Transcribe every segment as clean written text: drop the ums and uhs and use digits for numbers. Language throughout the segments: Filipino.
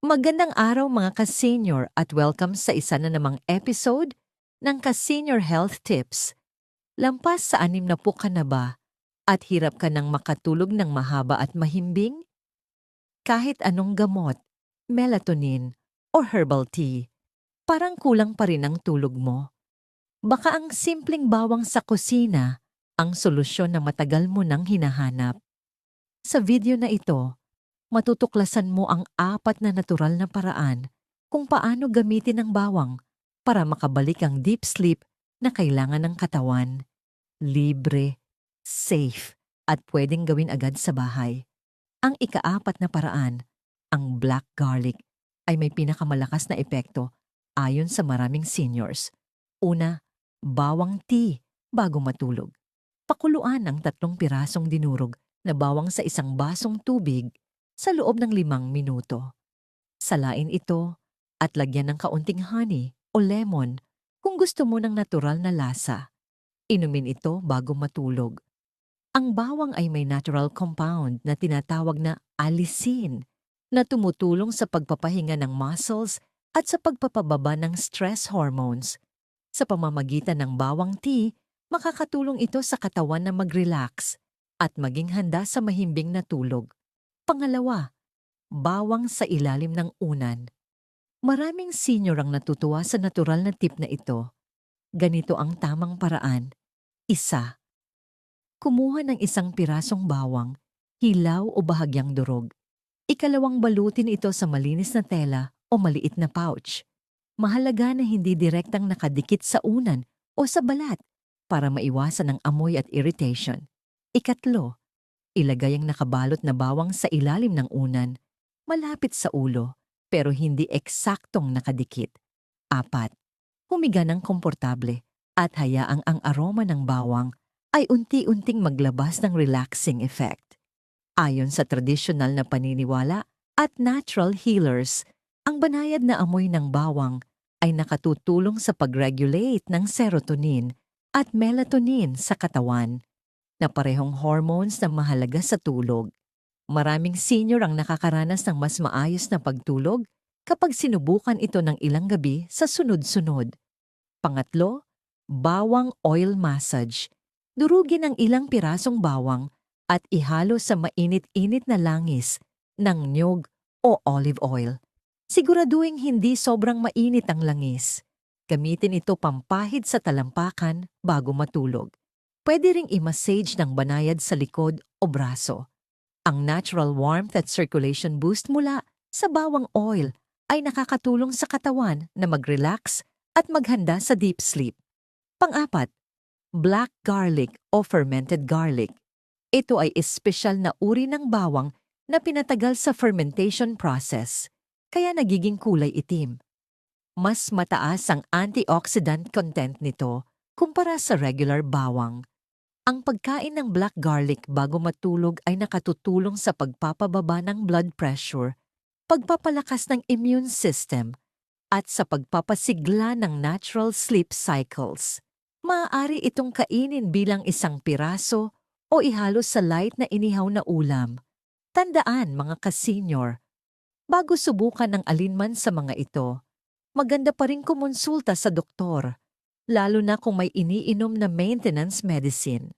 Magandang araw mga ka-senior at welcome sa isa na namang episode ng Ka-Senior Health Tips. Lampas sa 60 ka na ba at hirap ka ng makatulog ng mahaba at mahimbing? Kahit anong gamot, melatonin o herbal tea, parang kulang pa rin ang tulog mo. Baka ang simpleng bawang sa kusina ang solusyon na matagal mo nang hinahanap. Sa video na ito, matutuklasan mo ang 4 na natural na paraan kung paano gamitin ang bawang para makabalik ang deep sleep na kailangan ng katawan. Libre, safe, at pwedeng gawin agad sa bahay. Ang ika-4 na paraan, ang black garlic, ay may pinakamalakas na epekto ayon sa maraming seniors. Una, bawang tea bago matulog. Pakuluan ang 3 pirasong dinurog na bawang sa isang basong tubig sa loob ng 5 minuto. Salain ito at lagyan ng kaunting honey o lemon kung gusto mo ng natural na lasa. Inumin ito bago matulog. Ang bawang ay may natural compound na tinatawag na allicin na tumutulong sa pagpapahinga ng muscles at sa pagpapababa ng stress hormones. Sa pamamagitan ng bawang tea, makakatulong ito sa katawan na mag-relax at maging handa sa mahimbing na tulog. Pangalawa, bawang sa ilalim ng unan. Maraming senior ang natutuwa sa natural na tip na ito. Ganito ang tamang paraan. Isa, kumuha ng isang pirasong bawang, hilaw o bahagyang durog. Ikalawang, balutin ito sa malinis na tela o maliit na pouch. Mahalaga na hindi direktang nakadikit sa unan o sa balat para maiwasan ang amoy at irritation. Ikatlo, ilagay ang nakabalot na bawang sa ilalim ng unan, malapit sa ulo, pero hindi eksaktong nakadikit. 4, humiga ng komportable at hayaang ang aroma ng bawang ay unti-unting maglabas ng relaxing effect. Ayon sa tradisyonal na paniniwala at natural healers, ang banayad na amoy ng bawang ay nakatutulong sa pag-regulate ng serotonin at melatonin sa katawan, na parehong hormones na mahalaga sa tulog. Maraming senior ang nakakaranas ng mas maayos na pagtulog kapag sinubukan ito ng ilang gabi sa sunod-sunod. Pangatlo, bawang oil massage. Durugin ang ilang pirasong bawang at ihalo sa mainit-init na langis ng niyog o olive oil. Siguraduhin hindi sobrang mainit ang langis. Gamitin ito pampahid sa talampakan bago matulog. Pwede ring i-massage ng banayad sa likod o braso. Ang natural warmth at circulation boost mula sa bawang oil ay nakakatulong sa katawan na mag-relax at maghanda sa deep sleep. Pang-4, black garlic o fermented garlic. Ito ay espesyal na uri ng bawang na pinatagal sa fermentation process, kaya nagiging kulay itim. Mas mataas ang antioxidant content nito kumpara sa regular bawang. Ang pagkain ng black garlic bago matulog ay nakatutulong sa pagpapababa ng blood pressure, pagpapalakas ng immune system, at sa pagpapasigla ng natural sleep cycles. Maaari itong kainin bilang isang piraso o ihalo sa light na inihaw na ulam. Tandaan mga ka-senior, bago subukan ang alinman sa mga ito, maganda pa rin kumonsulta sa doktor, lalo na kung may iniinom na maintenance medicine.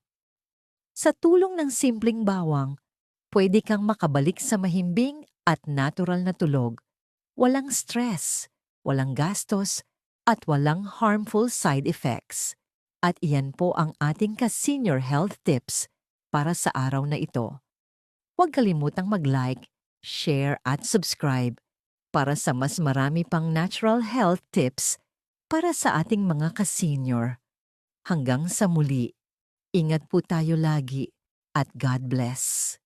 Sa tulong ng simpleng bawang, pwede kang makabalik sa mahimbing at natural na tulog. Walang stress, walang gastos, at walang harmful side effects. At iyan po ang ating ka-senior health tips para sa araw na ito. Huwag kalimutang mag-like, share at subscribe para sa mas marami pang natural health tips para sa ating mga ka-senior. Hanggang sa muli, ingat po tayo lagi at God bless.